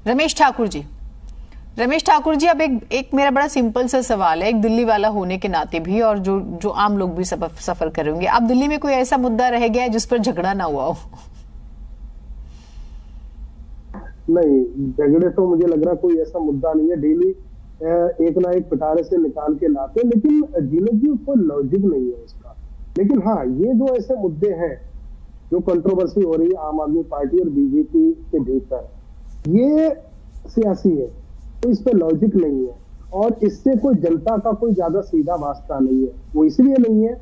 रमेश ठाकुर जी, अब एक मेरा बड़ा सिंपल सा सवाल है, एक दिल्ली वाला होने के नाते भी और जो आम लोग भी सफर कर रहे होंगे, अब दिल्ली में कोई ऐसा मुद्दा रह गया है जिस पर झगड़ा ना हुआ हो? नहीं, झगड़े तो मुझे लग रहा कोई ऐसा मुद्दा नहीं है। डेली एक ना एक पिटारे से निकाल के लाते, लेकिन जीनत जी कोई लॉजिक नहीं है उसका। लेकिन हाँ, ये जो ऐसे मुद्दे हैं जो कंट्रोवर्सी हो रही है आम आदमी पार्टी और बीजेपी के भीतर, ये सियासी है, तो इस पे लॉजिक नहीं है और इससे कोई जनता का कोई ज्यादा सीधा वास्ता नहीं है। वो इसलिए नहीं है,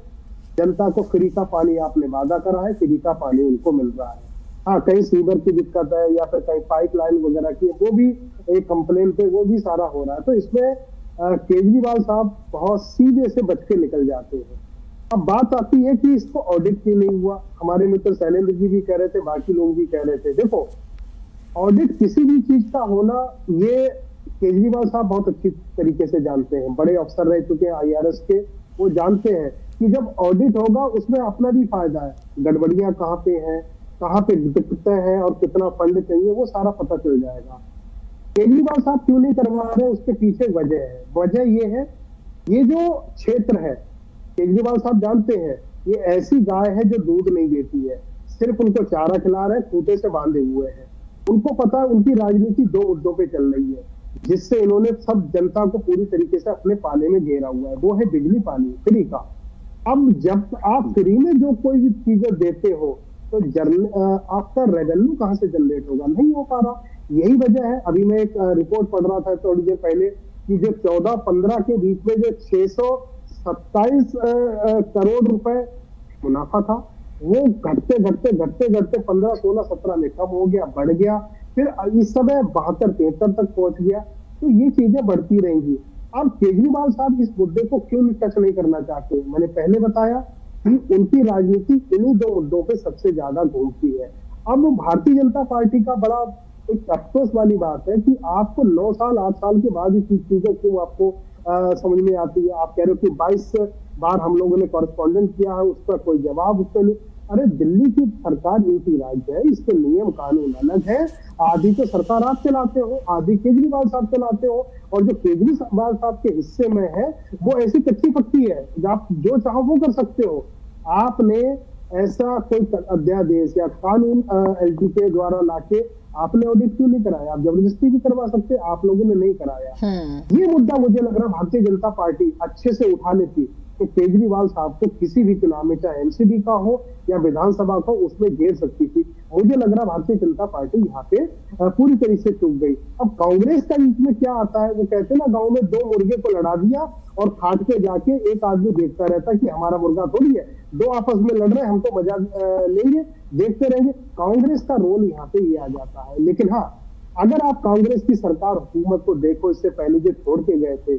जनता को फ्री का पानी आपने वादा करा है, फ्री का पानी उनको मिल रहा है। हाँ, कहीं सीवर की दिक्कत है या फिर कहीं पाइपलाइन वगैरह की, वो भी एक कंप्लेन पे वो भी सारा हो रहा है। तो इसमें केजरीवाल साहब बहुत सीधे से बच के निकल जाते हैं। अब बात आती है कि इसको ऑडिट क्यों नहीं हुआ। हमारे मित्र शैलेंद्र जी भी कह रहे थे, बाकी लोग भी कह रहे थे। देखो, ऑडिट किसी भी चीज का होना, ये केजरीवाल साहब बहुत अच्छी तरीके से जानते हैं, बड़े अफसर रह चुके हैं IRS के, वो जानते हैं कि जब ऑडिट होगा उसमें अपना भी फायदा है, गड़बड़ियां कहाँ पे हैं, कहाँ पे दिक्कतें हैं और कितना फंड चाहिए, वो सारा पता चल जाएगा। केजरीवाल साहब क्यों नहीं करवा रहे, उसके पीछे वजह है। वजह ये है, ये जो क्षेत्र है, केजरीवाल साहब जानते हैं ये ऐसी गाय है जो दूध नहीं देती है, सिर्फ उनको चारा खिला रहे, खूंटे से बांधे हुए हैं। उनको पता है उनकी राजनीति दो मुद्दों पे चल रही है, जिससे इन्होंने सब जनता को पूरी तरीके से अपने पाले में घेरा हुआ है। वो है बिजली पानी फ्री का। अब जब आप फ्री में जो कोई भी चीजें देते हो तो आपका रेवेन्यू कहां से जनरेट होगा, नहीं हो पा रहा। यही वजह है। अभी मैं एक रिपोर्ट पढ़ रहा था थोड़ी देर पहले कि जो 14-15 के बीच में जो 627 करोड़ रुपए मुनाफा था, वो घटते घटते घटते घटते 15, 16, 17 में कम हो गया, बढ़ गया, फिर इस समय 72-73 तक पहुंच गया। तो ये चीजें बढ़ती रहेंगी। अब केजरीवाल साहब इस मुद्दे को क्यों टच नहीं करना चाहते? मैंने पहले बताया कि उनकी राजनीति इन्हीं दो मुद्दों पे सबसे ज्यादा घूमती है। अब भारतीय जनता पार्टी का बड़ा एक अफसोस वाली बात है कि आपको 9 साल 8 साल के बाद ये चीजें क्यों आपको समझ में आती है। आप कह रहे हो कि 22 बार हम लोगों ने कॉरेस्पॉन्डेंट किया है, उसका कोई जवाब उसके लिए। अरे, दिल्ली की सरकार यूपी राज्य है, इसके नियम कानून अलग है। आधी तो सरकार आप चलाते हो, आधी केजरीवाल साहब चलाते हो, और जो केजरीवाल साहब के हिस्से में है वो ऐसी कच्ची पक्की है, आप जो चाहो वो कर सकते हो। आपने ऐसा कोई अध्यादेश या कानून LG के द्वारा लाके आपने ऑडिट क्यों नहीं कराया? आप जबरदस्ती भी करवा सकते, आप लोगों ने नहीं कराया। ये मुद्दा मुझे लग रहा भारतीय जनता पार्टी अच्छे से उठा लेती तो केजरीवाल साहब को किसी भी चुनाव में, चाहे MCD का हो या विधानसभा का, उसमें घेर सकती थी। मुझे लग रहा भारतीय जनता पार्टी यहाँ पे पूरी तरीके से चूक गई। अब कांग्रेस का इसमें क्या आता है, वो कहते हैं ना, गांव में 2 मुर्गे को लड़ा दिया और खाट के जाके एक आदमी देखता रहता कि हमारा मुर्गा थोड़ी है, 2 आपस में लड़ रहे हैं, हम तो मजा लेंगे, देखते रहेंगे। कांग्रेस का रोल यहाँ पे ये आ जाता है। लेकिन हाँ, अगर आप कांग्रेस की सरकार हुकूमत को देखो, इससे पहले जो छोड़ के गए थे,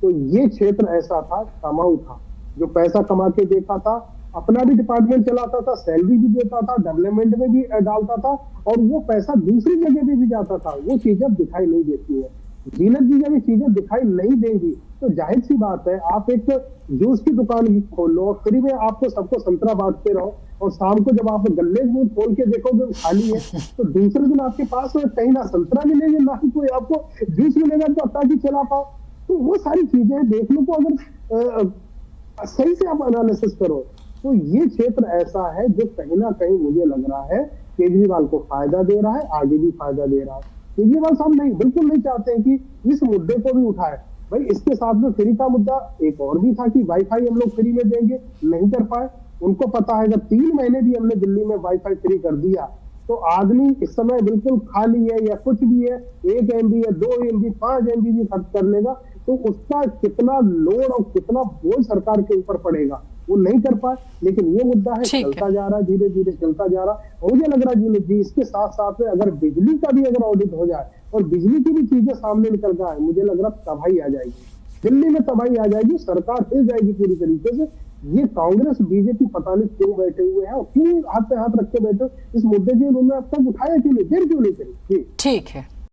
तो ये क्षेत्र ऐसा था, कमाऊ था, जो पैसा कमा के देखा था, अपना भी डिपार्टमेंट चलाता था, सैलरी भी देता था, डेवलपमेंट में भी डालता था, और वो पैसा दूसरी जगह पे भी जाता था। वो चीजें दिखाई नहीं देती है। जीनत जी जब ये चीजें दिखाई नहीं देंगी तो जाहिर सी बात है, आप एक जूस की दुकान खोलो, फ्री में आपको सबको संतरा बांटते रहो, और शाम को जब आप गल्ले में खोल के देखोगे खाली है, तो दूसरे दिन आपके पास कहीं ना संतरा मिलेंगे, ना ही कोई आपको जूस मिलेगा तो ताकि चला पाओ। तो वो सारी चीजें देखने को अगर सही से आप एनालिसिस करो तो ये क्षेत्र ऐसा है जो कहीं ना कहीं मुझे लग रहा है केजरीवाल को फायदा दे रहा है, आगे भी फायदा दे रहा है। केजरीवाल साहब नहीं, बिल्कुल नहीं चाहते हैं कि इस मुद्दे को भी उठाए। भाई, इसके साथ में फ्री का मुद्दा एक और भी था कि वाईफाई हम लोग फ्री में देंगे, नहीं कर पाए। उनको पता है अगर 3 महीने भी हमने दिल्ली में वाईफाई फ्री कर दिया तो आदमी इस समय बिल्कुल खाली है या कुछ भी है, 1 MB या 2 MB 5 MB भी खर्च कर लेगा, तो उसका कितना लोड और कितना बोझ सरकार के ऊपर पड़ेगा, वो नहीं कर पाए। लेकिन ये मुद्दा है, चलता जा रहा है, धीरे धीरे चलता जा रहा है। मुझे लग रहा है जी इसके साथ साथ में अगर बिजली का भी अगर ऑडिट हो जाए और बिजली की भी चीजें सामने निकल जाए, मुझे लग रहा तबाही आ जाएगी, दिल्ली में तबाही आ जाएगी, सरकार हिल जाएगी पूरी तरीके से। ये कांग्रेस बीजेपी पता नहीं क्यों बैठे हुए हैं और क्यों हाथ पे हाथ रख के बैठे, इस मुद्दे की उन्होंने अब तक उठाया क्यों नहीं, देर क्यों नहीं करी। ठीक है।